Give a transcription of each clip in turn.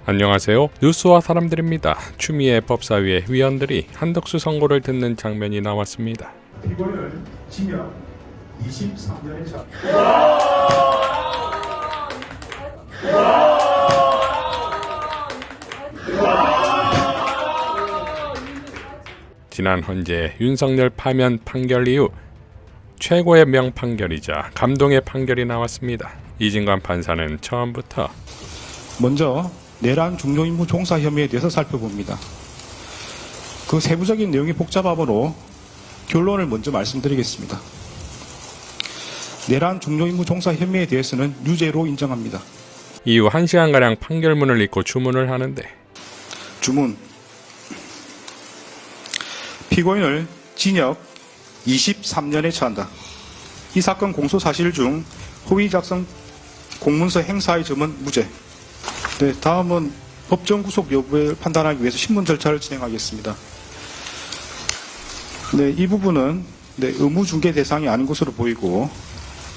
안녕하세요. 뉴스와 사람들입니다. 추미애 법사위의 위원들이 한덕수 선고를 듣는 장면이 나왔습니다. 피고인은 징역 23년의 자. 지난 헌재 윤석열 파면 판결 이후 최고의 명판결이자 감동의 판결이 나왔습니다. 이진관 판사는 처음부터 먼저 내란 중요임무 종사 혐의에 대해서 살펴봅니다. 그 세부적인 내용이 복잡하므로 결론을 먼저 말씀드리겠습니다. 내란 중요임무 종사 혐의에 대해서는 유죄로 인정합니다. 이후 1시간가량 판결문을 읽고 주문을 하는데 주문. 피고인을 징역 23년에 처한다. 이 사건 공소 사실 중 허위 작성 공문서 행사의 점은 무죄. 네, 다음은 법정 구속 여부를 판단하기 위해서 신문 절차를 진행하겠습니다. 네, 이 부분은 의무 중개 대상이 아닌 것으로 보이고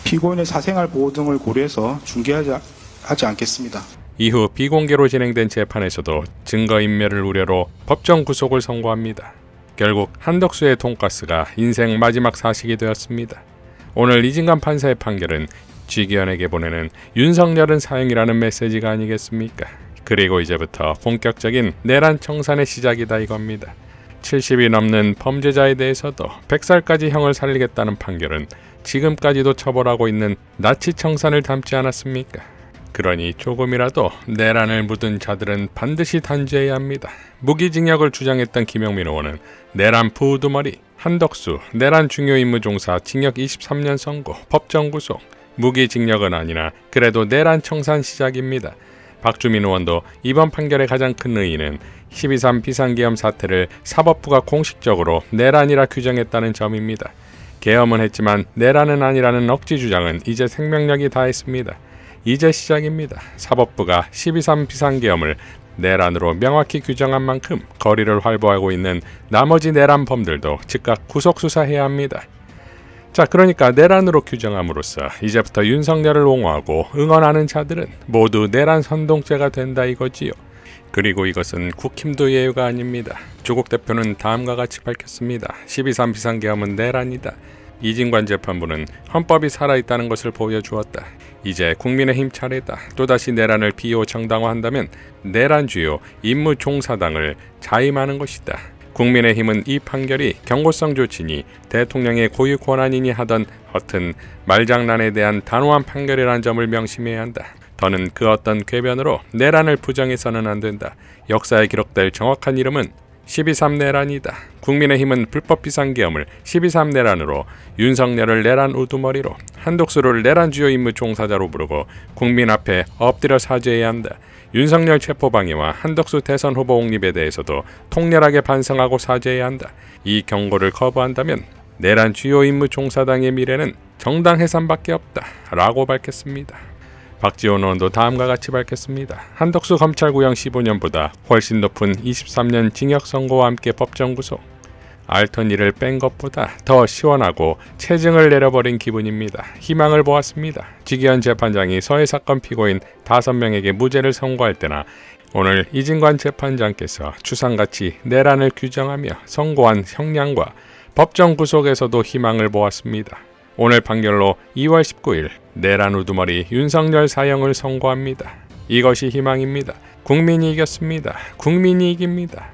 피고인의 사생활 보호 등을 고려해서 중개하지 않겠습니다. 이후 비공개로 진행된 재판에서도 증거인멸을 우려로 법정 구속을 선고합니다. 결국 한덕수의 돈가스가 인생 마지막 사식이 되었습니다. 오늘 이진관 판사의 판결은 쥐기현에게 보내는 윤석열은 사형이라는 메시지가 아니겠습니까? 그리고 이제부터 본격적인 내란 청산의 시작이다 이겁니다. 70이 넘는 범죄자에 대해서도 100살까지 형을 살리겠다는 판결은 지금까지도 처벌하고 있는 나치 청산을 담지 않았습니까? 그러니 조금이라도 내란을 묻은 자들은 반드시 단죄해야 합니다. 무기징역을 주장했던 김영민 의원은 내란 부두머리, 한덕수, 내란 중요임무 종사 징역 23년 선고, 법정 구속, 무기징역은 아니나 그래도 내란 청산 시작입니다. 박주민 의원도 이번 판결의 가장 큰 의의는 12.3 비상계엄 사태를 사법부가 공식적으로 내란이라 규정했다는 점입니다. 계엄은 했지만 내란은 아니라는 억지 주장은 이제 생명력이 다했습니다. 이제 시작입니다. 사법부가 12.3 비상계엄을 내란으로 명확히 규정한 만큼 거리를 활보하고 있는 나머지 내란범들도 즉각 구속수사해야 합니다. 자, 그러니까 내란으로 규정함으로써 이제부터 윤석열을 옹호하고 응원하는 자들은 모두 내란 선동죄가 된다 이거지요. 그리고 이것은 국힘도 예외가 아닙니다. 조국 대표는 다음과 같이 밝혔습니다. 12.3 비상계엄은 내란이다. 이진관 재판부는 헌법이 살아있다는 것을 보여주었다. 이제 국민의힘 차례다. 또다시 내란을 비호 정당화한다면 내란 주요 임무 종사당을 자임하는 것이다. 국민의힘은 이 판결이 경고성 조치니 대통령의 고유 권한이니 하던 허튼 말장난에 대한 단호한 판결이라는 점을 명심해야 한다. 더는 그 어떤 궤변으로 내란을 부정해서는 안 된다. 역사에 기록될 정확한 이름은 12.3 내란이다. 국민의힘은 불법 비상계엄을 12.3 내란으로, 윤석열을 내란 우두머리로, 한독수를 내란 주요 임무 종사자로 부르고 국민 앞에 엎드려 사죄해야 한다. 윤석열 체포방해와 한덕수 대선 후보 옹립에 대해서도 통렬하게 반성하고 사죄해야 한다. 이 경고를 거부한다면 내란 주요 임무 종사당의 미래는 정당 해산밖에 없다. 라고 밝혔습니다. 박지원 의원도 다음과 같이 밝혔습니다. 한덕수 검찰구형 15년보다 훨씬 높은 23년 징역 선고와 함께 법정 구속. 앓던 이를 뺀 것보다 더 시원하고 체증을 내려버린 기분입니다. 희망을 보았습니다. 쥐기현 재판장이 서해 사건 피고인 5명에게 무죄를 선고할 때나 오늘 이진관 재판장께서 추상같이 내란을 규정하며 선고한 형량과 법정 구속에서도 희망을 보았습니다. 오늘 판결로 2월 19일 내란 우두머리 윤석열 사형을 선고합니다. 이것이 희망입니다. 국민이 이겼습니다. 국민이 이깁니다.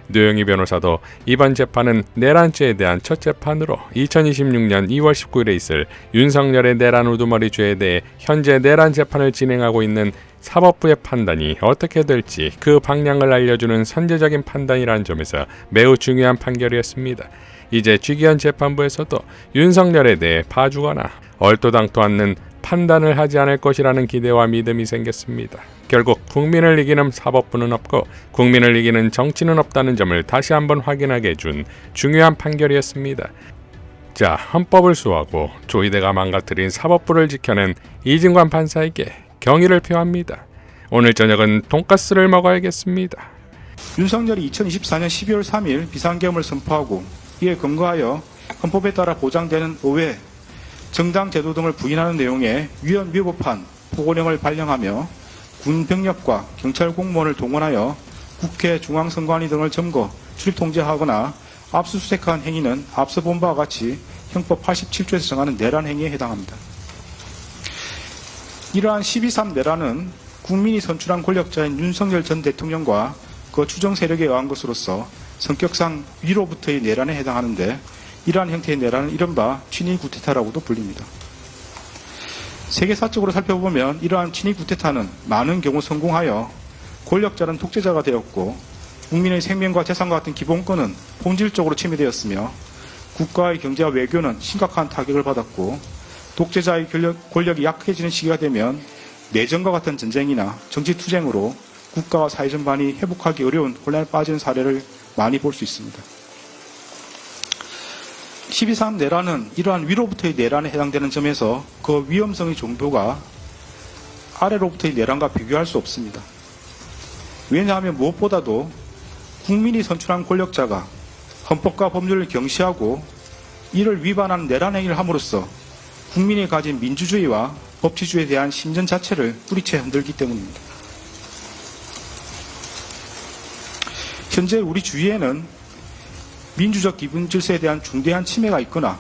노영희 변호사도 이번 재판은 내란죄에 대한 첫 재판으로 2026년 2월 19일에 있을 윤석열의 내란 우두머리 죄에 대해 현재 내란 재판을 진행하고 있는 사법부의 판단이 어떻게 될지 그 방향을 알려주는 선제적인 판단이라는 점에서 매우 중요한 판결이었습니다. 이제 쥐기현 재판부에서도 윤석열에 대해 봐주거나 얼토당토 않는 판단을 하지 않을 것이라는 기대와 믿음이 생겼습니다. 결국 국민을 이기는 사법부는 없고 국민을 이기는 정치는 없다는 점을 다시 한번 확인하게 해준 중요한 판결이었습니다. 자, 헌법을 수호하고 조이대가 망가뜨린 사법부를 지켜낸 이진관 판사에게 경의를 표합니다. 오늘 저녁은 돈가스를 먹어야겠습니다. 윤석열이 2024년 12월 3일 비상계엄을 선포하고 이에 근거하여 헌법에 따라 보장되는 의회, 정당 제도 등을 부인하는 내용의 위헌 위법한 포고령을 발령하며 군 병력과 경찰 공무원을 동원하여 국회 중앙선관위 등을 점거, 출입 통제하거나 압수수색한 행위는 앞서 본 바와 같이 형법 87조에서 정하는 내란 행위에 해당합니다. 이러한 12.3 내란은 국민이 선출한 권력자인 윤석열 전 대통령과 그 추정 세력에 의한 것으로서 성격상 위로부터의 내란에 해당하는데, 이러한 형태의 내란은 이른바 친위 구테타라고도 불립니다. 세계사적으로 살펴보면 이러한 친위 구테타는 많은 경우 성공하여 권력자는 독재자가 되었고, 국민의 생명과 재산과 같은 기본권은 본질적으로 침해되었으며, 국가의 경제와 외교는 심각한 타격을 받았고, 독재자의 권력이 약해지는 시기가 되면 내전과 같은 전쟁이나 정치투쟁으로 국가와 사회 전반이 회복하기 어려운 혼란에 빠지는 사례를 많이 볼 수 있습니다. 12.3 내란은 이러한 위로부터의 내란에 해당되는 점에서 그 위험성의 정도가 아래로부터의 내란과 비교할 수 없습니다. 왜냐하면 무엇보다도 국민이 선출한 권력자가 헌법과 법률을 경시하고 이를 위반하는 내란 행위를 함으로써 국민이 가진 민주주의와 법치주의에 대한 신전 자체를 뿌리채 흔들기 때문입니다. 현재 우리 주위에는 민주적 기본 질서에 대한 중대한 침해가 있거나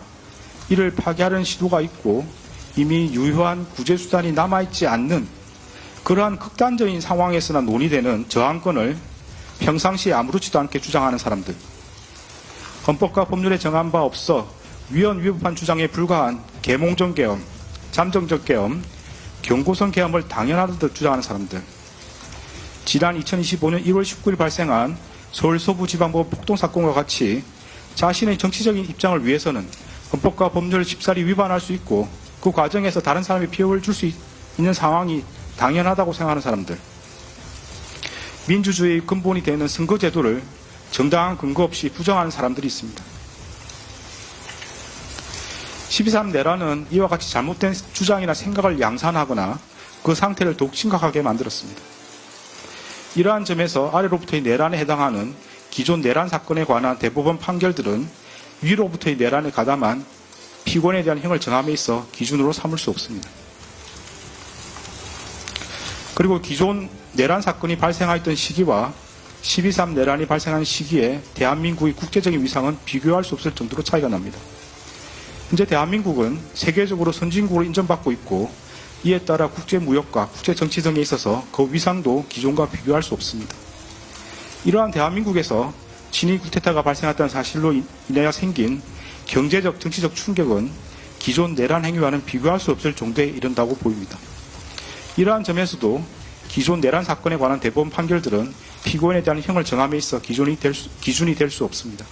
이를 파괴하려는 시도가 있고 이미 유효한 구제수단이 남아있지 않는 그러한 극단적인 상황에서나 논의되는 저항권을 평상시에 아무렇지도 않게 주장하는 사람들, 헌법과 법률에 정한 바 없어 위헌위법한 주장에 불과한 계몽적 계엄, 잠정적 계엄, 경고성 계엄을 당연하듯 주장하는 사람들, 지난 2025년 1월 19일 발생한 서울 서부지방법 폭동사건과 같이 자신의 정치적인 입장을 위해서는 헌법과 법률을 쉽사리 위반할 수 있고 그 과정에서 다른 사람이 피해를 줄 수 있는 상황이 당연하다고 생각하는 사람들, 민주주의의 근본이 되는 선거제도를 정당한 근거 없이 부정하는 사람들이 있습니다. 12.3 내란은 이와 같이 잘못된 주장이나 생각을 양산하거나 그 상태를 더욱 심각하게 만들었습니다. 이러한 점에서 아래로부터의 내란에 해당하는 기존 내란 사건에 관한 대법원 판결들은 위로부터의 내란에 가담한 피고인에 대한 형을 정함에 있어 기준으로 삼을 수 없습니다. 그리고 기존 내란 사건이 발생하였던 시기와 12.3 내란이 발생한 시기에 대한민국의 국제적인 위상은 비교할 수 없을 정도로 차이가 납니다. 현재 대한민국은 세계적으로 선진국으로 인정받고 있고 이에 따라 국제무역과 국제정치 등에 있어서 그 위상도 기존과 비교할 수 없습니다. 이러한 대한민국에서 친위 구테타가 발생했다는 사실로 인하여 생긴 경제적, 정치적 충격은 기존 내란 행위와는 비교할 수 없을 정도에 이른다고 보입니다. 이러한 점에서도 기존 내란 사건에 관한 대법원 판결들은 피고인에 대한 형을 정함에 있어 기준이 될 수 없습니다.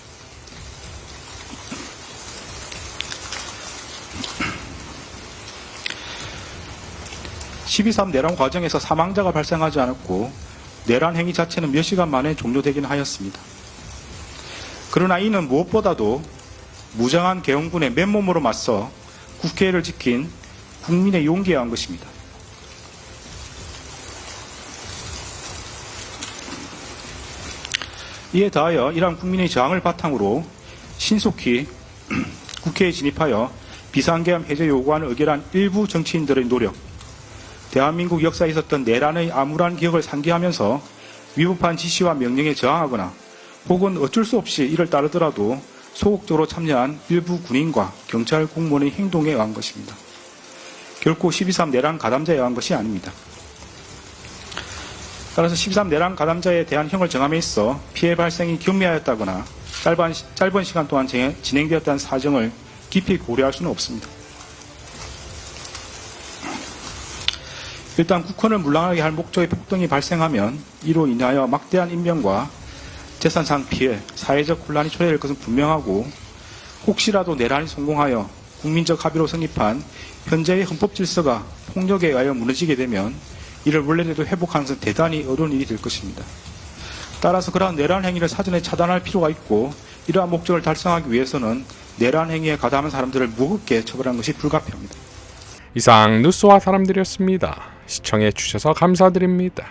(12.3) 내란 과정에서 사망자가 발생하지 않았고 내란 행위 자체는 몇 시간 만에 종료되긴 하였습니다. 그러나 이는 무엇보다도 무장한 계엄군의 맨몸으로 맞서 국회를 지킨 국민의 용기에 의한 것입니다. 이에 더하여 이러한 국민의 저항을 바탕으로 신속히 국회에 진입하여 비상계엄 해제 요구안을 의결한 일부 정치인들의 노력, 대한민국 역사에 있었던 내란의 암울한 기억을 상기하면서 위법한 지시와 명령에 저항하거나 혹은 어쩔 수 없이 이를 따르더라도 소극적으로 참여한 일부 군인과 경찰 공무원의 행동에 의한 것입니다. 결코 12.3 내란 가담자에 의한 것이 아닙니다. 따라서 12.3 내란 가담자에 대한 형을 정함에 있어 피해 발생이 경미하였다거나 짧은 시간 동안 진행되었다는 사정을 깊이 고려할 수는 없습니다. 일단 국헌을 물랑하게 할 목적의 폭동이 발생하면 이로 인하여 막대한 인명과 재산상 피해, 사회적 혼란이 초래될 것은 분명하고 혹시라도 내란이 성공하여 국민적 합의로 성립한 현재의 헌법 질서가 폭력에 의하여 무너지게 되면 이를 원래대로 회복하는 것은 대단히 어려운 일이 될 것입니다. 따라서 그러한 내란 행위를 사전에 차단할 필요가 있고 이러한 목적을 달성하기 위해서는 내란 행위에 가담한 사람들을 무겁게 처벌하는 것이 불가피합니다. 이상 뉴스와 사람들이었습니다. 시청해 주셔서 감사드립니다.